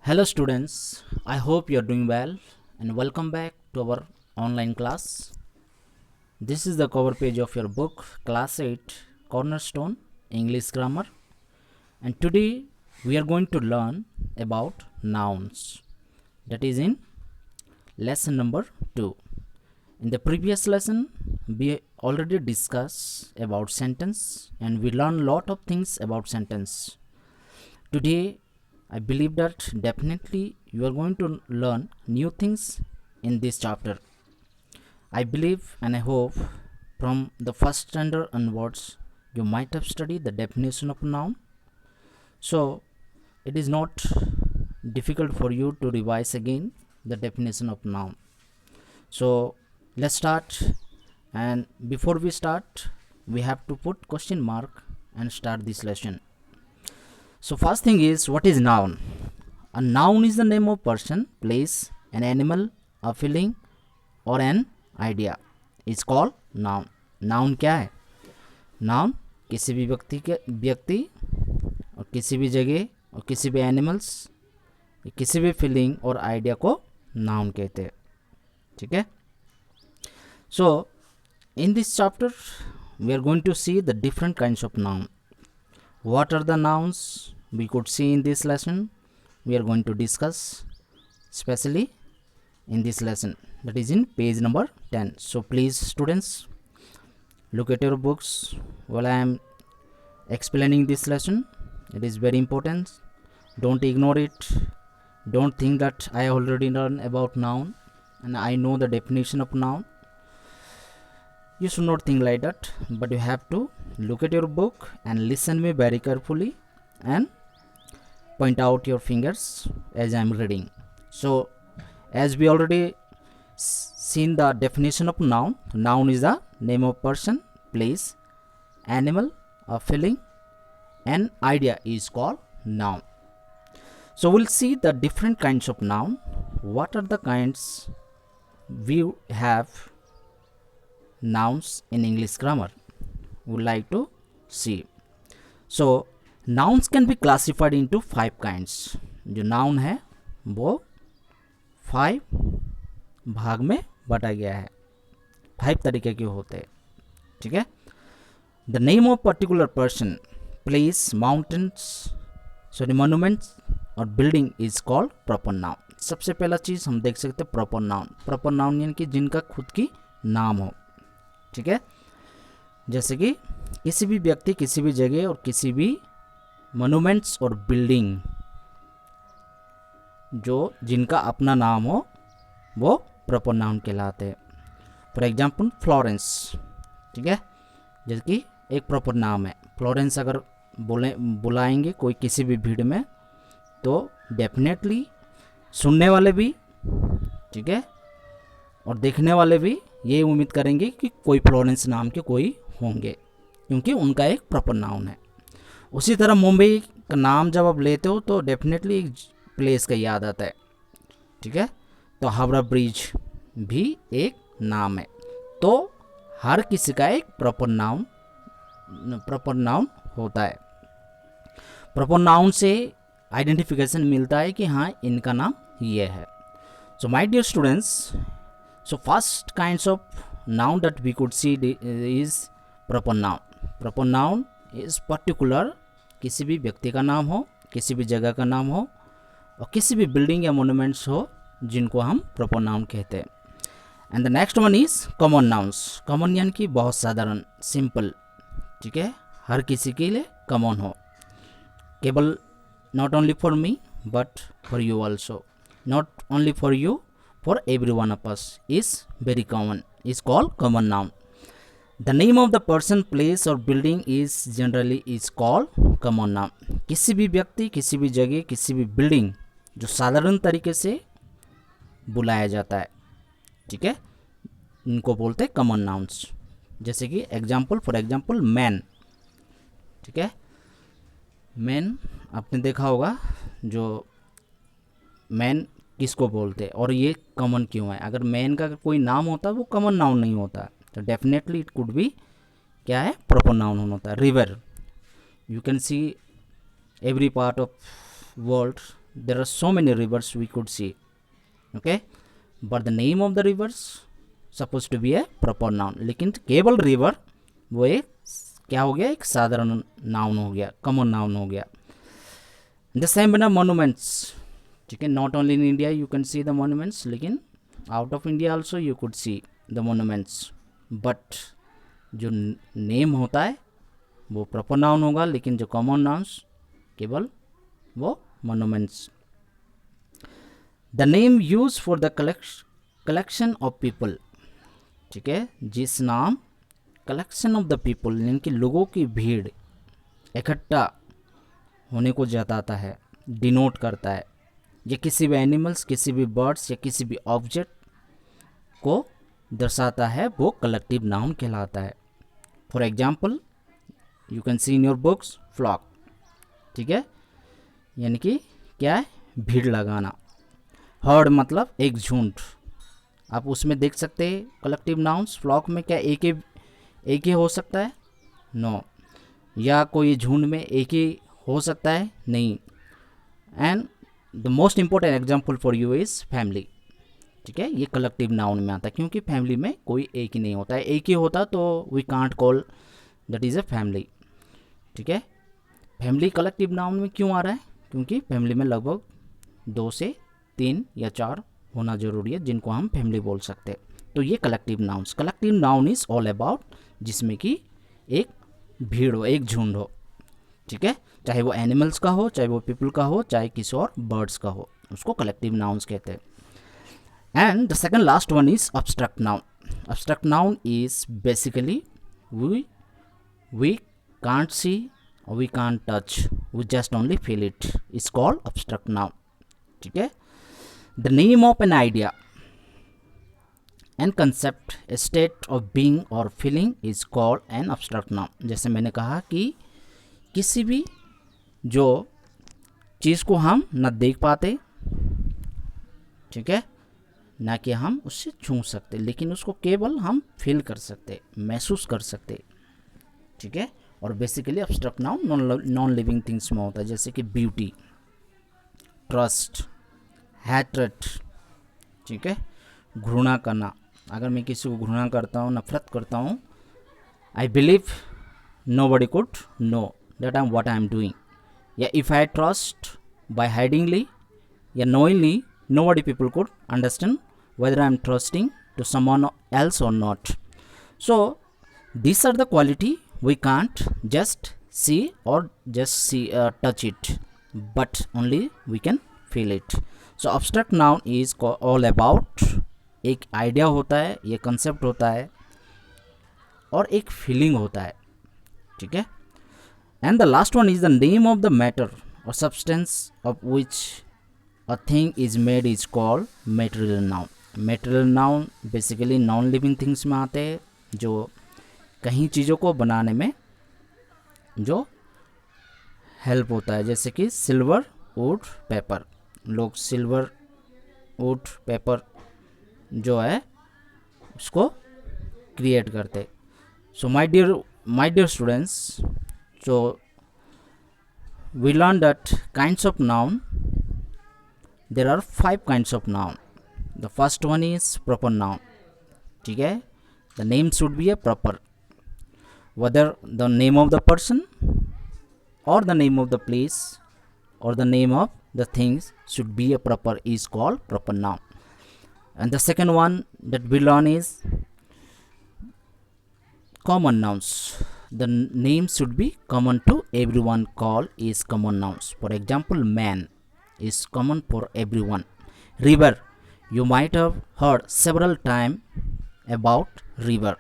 Hello students, I hope you are doing well and welcome back to our online class. This is the cover page of your book Class 8 Cornerstone English Grammar, and today we are going to learn about nouns, that is in lesson number 2. In the previous lesson we already discussed about sentence and we learned lot of things about sentence. Today I believe that definitely you are going to learn new things in this chapter. I believe and I hope from the first standard onwards you might have studied the definition of noun. So it is not difficult for you to revise again the definition of noun. So let's start, and before we start we have to put question mark and start this lesson. So first thing is, what is noun? A noun is the name of person, place, an animal, a feeling or an idea. It's called noun. Noun क्या है? Noun किसी भी व्यक्ति और किसी भी जगह और किसी भी एनिमल्स, किसी भी फीलिंग और आइडिया को नाउन कहते हैं. ठीक है? So in this chapter we are going to see the different kinds of noun. What are the nouns we could see in this lesson? We are going to discuss especially in this lesson, that is in page number 10. So please students, look at your books while I am explaining this lesson. It is very important. Don't ignore it. Don't think that I already learned about noun and I know the definition of noun. You should not think like that, but you have to look at your book and listen me very carefully and point out your fingers as I am reading. So as we already seen the definition of noun, noun is the name of person, place, animal, a feeling, and idea is called noun. So we'll see the different kinds of noun. What are the kinds we have nouns in English grammar? Would like to see. So nouns can be classified into 5 kinds. जो noun है वो 5 भाग में बांटा गया है. 5 तरीके के होते हैं. ठीक है? The name of particular person, place, mountains, monuments और building is called proper noun. सबसे पहला चीज हम देख सकते हैं proper noun. Proper noun यानी कि जिनका खुद की नाम हो. ठीक है? जैसे कि किसी भी व्यक्ति, किसी भी जगह और किसी भी मोन्यूमेंट्स और बिल्डिंग जो जिनका अपना नाम हो वो प्रॉपर नाउन कहलाते हैं. For example Florence. ठीक है? जैसे कि एक प्रॉपर नाम है फ्लोरेंस. अगर बुलाएंगे कोई किसी भी भीड़ में तो डेफिनेटली सुनने वाले भी, ठीक है, और देखने वाले भी ये उम्मीद करेंगे कि कोई फ्लोरेंस नाम के कोई होंगे, क्योंकि उनका एक प्रॉपर नाउन है. उसी तरह मुंबई का नाम जब आप लेते हो तो डेफिनेटली एक प्लेस का याद आता है. ठीक है? तो हावड़ा ब्रिज भी एक नाम है. तो हर किसी का एक प्रॉपर नाउन होता है. प्रॉपर नाउन से आइडेंटिफिकेशन मिलता है कि हाँ इनका नाम ये है. So my dear students, so first kinds of noun that we could see is proper noun. Proper noun is particular, किसी भी व्यक्ति का नाम हो, किसी भी जगह का नाम हो और किसी भी बिल्डिंग या मोन्यूमेंट्स हो जिनको हम proper noun कहते हैं. And the next one is common nouns. Common यानी कि बहुत साधारण, सिंपल. ठीक है? हर किसी के लिए कॉमन हो. केवल not only for me but for you also. Not only for you, for every one of us is very common, is called common noun. The name of the person, place or building is generally is called common noun. किसी भी व्यक्ति, किसी भी जगह, किसी भी building जो साधारण तरीके से बुलाया जाता है, ठीक है, इनको बोलते हैं कॉमन नाउन्स. जैसे कि एग्जाम्पल, फॉर एग्जाम्पल मैन. ठीक है? मैन आपने देखा होगा, जो मैन किसको बोलते हैं और ये कॉमन क्यों है. अगर मैन का कोई नाम होता वो कॉमन नाउन नहीं होता, तो डेफिनेटली इट कुड बी क्या है, प्रॉपर नाउन होता है. River, you can see every part of world there are so many rivers we could see, okay, but the name of the rivers supposed to be a proper noun. लेकिन केवल river वो एक क्या हो गया, एक साधारण नाउन हो गया, कॉमन नाउन हो गया. द सेम बना मोनूमेंट्स, ठीक है, not only in India you can see the monuments, लेकिन out of India also you could see the monuments. But जो नेम होता है वो प्रॉपर नाउन होगा, लेकिन जो कॉमन नाउन्स केवल वो monuments. The name use for the collection of people, ठीक है, जिस नाम कलेक्शन ऑफ द पीपल यानी कि लोगों की भीड़ इकट्ठा होने को जताता है, डिनोट करता है. ये किसी भी एनिमल्स, किसी भी बर्ड्स या किसी भी ऑब्जेक्ट को दर्शाता है, वो कलेक्टिव नाउन कहलाता है. For example you can see in your books flock, ठीक है, यानी कि क्या है, भीड़ लगाना. हर्ड मतलब एक झुंड, आप उसमें देख सकते हैं कलेक्टिव नाउन्स. फ्लॉक में क्या एक ही हो सकता है? नो. या कोई झुंड में एक ही हो सकता है? नहीं. And the most important example for you is family, ठीक है, ये कलेक्टिव नाउन में आता है, क्योंकि फैमिली में कोई एक ही नहीं होता है. एक ही होता तो we can't call that is a family, ठीक है. फैमिली कलेक्टिव नाउन में क्यों आ रहा है? क्योंकि फैमिली में लगभग 2 से 3 या 4 होना ज़रूरी है, जिनको हम फैमिली बोल सकते हैं. तो ये collective nouns. Collective noun is all about जिसमें कि एक भीड़ हो, एक झुंड हो, ठीक है, चाहे वो एनिमल्स का हो, चाहे वो पीपल का हो, चाहे किसी और बर्ड्स का हो, उसको कलेक्टिव नाउन्स कहते हैं. And the second last one is abstract noun. Abstract noun is basically we can't see or we can't touch, we just only feel it, is called abstract noun, ठीक है. the name of an idea and concept, a state of being or feeling is called an abstract noun. जैसे मैंने कहा कि किसी भी जो चीज़ को हम न देख पाते, ठीक है, ना कि हम उससे छू सकते, लेकिन उसको केवल हम फील कर सकते, महसूस कर सकते, ठीक है. और basically abstract noun non living things में होता है, जैसे कि ब्यूटी, ट्रस्ट, हैट्रेट, ठीक है, घृणा करना. अगर मैं किसी को घृणा करता हूँ, नफरत करता हूँ, I believe nobody could know that what I am doing. Yeah, if I trust by hidingly, yeah, knowingly, nobody people could understand whether I am trusting to someone else or not. So these are the quality we can't just see or just see touch it, but only we can feel it. So abstract noun is all about एक idea होता है, ये concept होता है, और एक feeling होता है, ठीक है. And the last one is the name of the matter और substance of which a thing is made is called material noun. Material noun basically non living things में आते हैं, जो कहीं चीज़ों को बनाने में जो हेल्प होता है, जैसे कि सिल्वर, वुड, पेपर. लोग सिल्वर, वुड, पेपर जो है उसको क्रिएट करते. So my dear students, so we learned that kinds of noun. There are 5 kinds of noun. The first one is proper noun, ठीक है. The name should be a proper, whether the name of the person or the name of the place or the name of the things should be a proper, is called proper noun. And the second one that we learn is common nouns. The name should be common to everyone, call is common nouns. For example, man is common for everyone. River, you might have heard several times about river,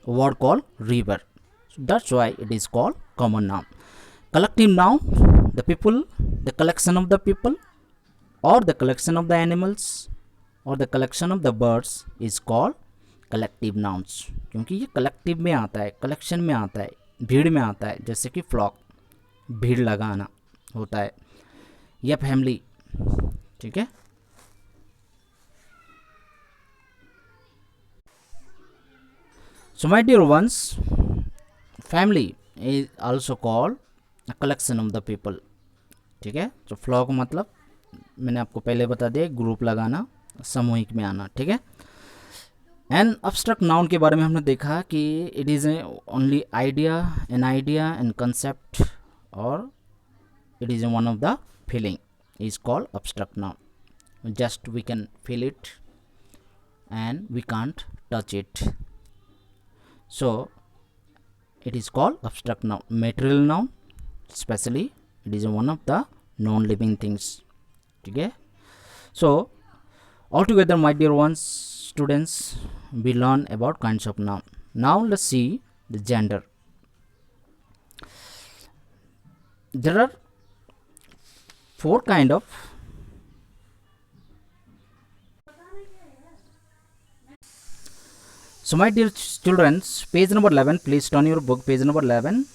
a word called river. So that's why it is called common noun. Collective noun, the people, the collection of the people, or the collection of the animals, or the collection of the birds is called collective nouns, क्योंकि ये collective में आता है, collection में आता है, भीड़ में आता है, जैसे कि फ्लॉक, भीड़ लगाना होता है, या फैमिली, ठीक है. So my dear ones, family is also called a collection of the people, ठीक है. तो फ्लॉक मतलब मैंने आपको पहले बता दिया, ग्रुप लगाना, सामूहिक में आना, ठीक है। एन अब्स्ट्रैक्ट नाउन के बारे में हमने देखा कि it is only idea, an idea and concept, और it is one of the feeling is called abstract noun. Just we can feel it and we can't touch it, so it is called abstract noun. Material noun, especially it is one of the non-living things, okay. So altogether, my dear ones, students, we learn about kinds of noun. Now let's see the gender. There are four kind of so my dear children, page number 11, please turn your book page number 11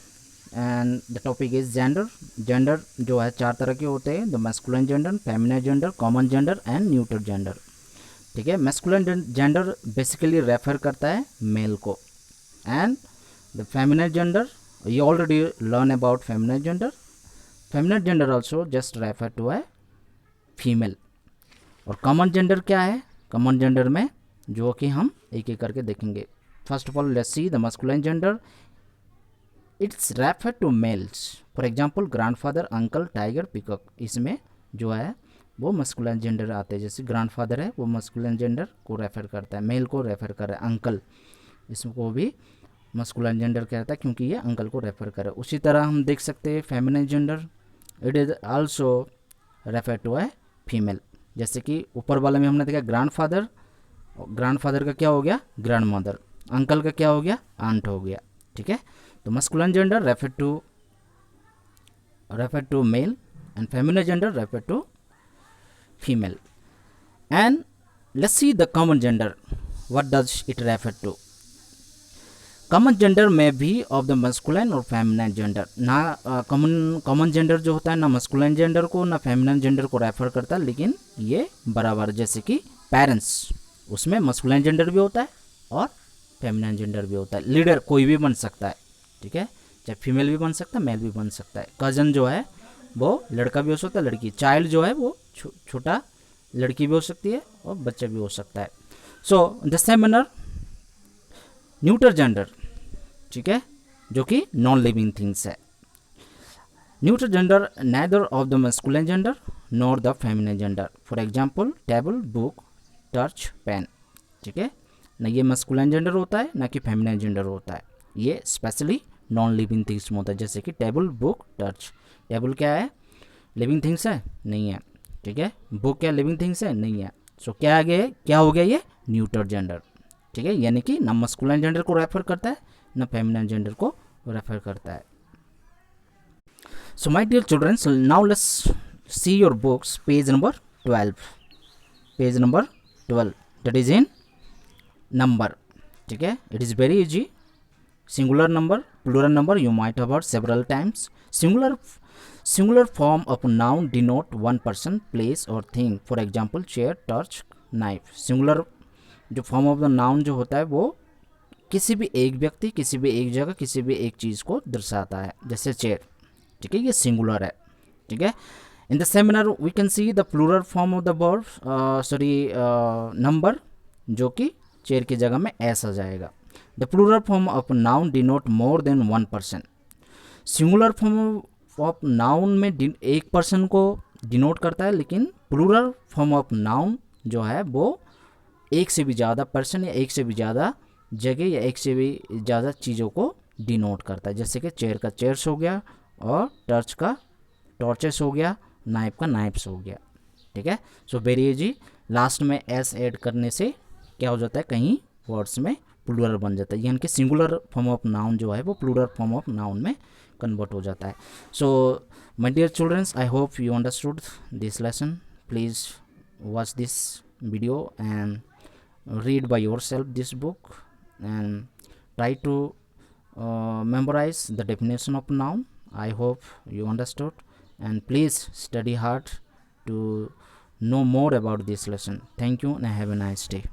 and the topic is gender. Gender जो है चार तरह के होते हैं, the masculine gender, feminine gender, common gender and neutral gender, ठीक है। Masculine gender basically refer करता है मेल को, and the feminine gender, you already learn about feminine gender. Feminine gender also just refer to a female. और common gender क्या है? Common gender में जो कि हम एक एक करके देखेंगे. First of all let's see the masculine gender. It's refer to males. For example grandfather, uncle, tiger, peacock, इसमें जो है वो मस्कुलिन जेंडर आते हैं. जैसे ग्रैंडफादर है वो मस्कुलिन जेंडर को रेफर करता है, मेल को रेफर कर रहा है. अंकल, इसको भी मस्कुलिन जेंडर कहता है क्योंकि ये अंकल को रेफर करे. उसी तरह हम देख सकते हैं feminine gender, it is also refer to a female. जैसे कि ऊपर वाले में हमने देखा ग्रैंडफादर, ग्रैंडफादर का क्या हो गया? Grand mother. अंकल का क्या हो गया? आंट हो गया, ठीक है. तो masculine gender refer to male and feminine gender refer to female. And let's see the common gender. What does it refer to? Common gender में भी ऑफ द मस्कुलिन और फेमिनिन जेंडर. ना कॉमन जेंडर जो होता है ना masculine gender को ना फेमिनिन जेंडर को रेफर करता है, लेकिन ये बराबर. जैसे कि पेरेंट्स, उसमें मस्कुलिन जेंडर भी होता है और फेमिनिन जेंडर भी होता है. लीडर कोई भी बन सकता है, ठीक है, चाहे फीमेल भी बन सकता है, मेल भी बन सकता है. कजन जो है वो लड़का भी हो सकता है, लड़की. चाइल्ड जो है वो छोटा लड़की भी हो सकती है और बच्चा भी हो सकता है. So the same manner neutral gender, ठीक है, जो कि नॉन लिविंग थिंग्स है. Neutral gender neither of the masculine gender nor the feminine gender. For example table, book, touch, pen, ठीक है. ना ये मस्कुलिन जेंडर होता है ना कि फेमिनिन जेंडर होता है. ये स्पेशली नॉन लिविंग थिंग्स में होता है. जैसे कि टेबल, बुक, टच. टेबल क्या है? लिविंग थिंग्स है? नहीं है, ठीक है. बुक क्या लिविंग थिंग्स है? नहीं है. सो क्या आगे क्या हो गया? ये न्यूट्रल जेंडर, ठीक है. यानी कि ना मस्कुलिन जेंडर को रेफर करता है ना फेमिनिन जेंडर को रेफर करता है. So my dear children, now let's see your books page number 12. Page number 12 that is in number, ठीक है. It is very easy. Singular number, plural number you might have heard several times. Singular form of noun denote one person, place or thing. For example chair, torch, knife. Singular जो form of the noun जो होता है वो किसी भी एक व्यक्ति, किसी भी एक जगह, किसी भी एक चीज़ को दर्शाता है. जैसे चेयर, ठीक है, ये सिंगुलर है, ठीक है. In the same manner we can see the plural form of the verb, number, जो कि चेयर की जगह में एस आ जाएगा. The plural form of noun denote more than one person. Singular form of noun में एक पर्सन को denote करता है, लेकिन प्लूरल फॉर्म ऑफ नाउन जो है वो एक से भी ज़्यादा पर्सन या एक से भी ज़्यादा जगह या एक से भी ज़्यादा चीज़ों को डिनोट करता है. जैसे कि चेयर का चेयर्स हो गया और टर्च का टॉर्चेस हो गया, नाइफ का नाइफ्स हो गया, ठीक है. So very easy. लास्ट में एस ऐड करने से क्या हो जाता है? कहीं वर्ड्स में प्लूरल बन जाता है, यानी कि सिंगुलर फॉर्म ऑफ नाउन जो है वो प्लूरल फॉर्म ऑफ नाउन में कन्वर्ट हो जाता है. So my dear childrens, I hope you understood this lesson. Please watch this video and read by yourself this book and try to memorize the definition of noun. I hope you understood, and please study hard to know more about this lesson. Thank you and have a nice day.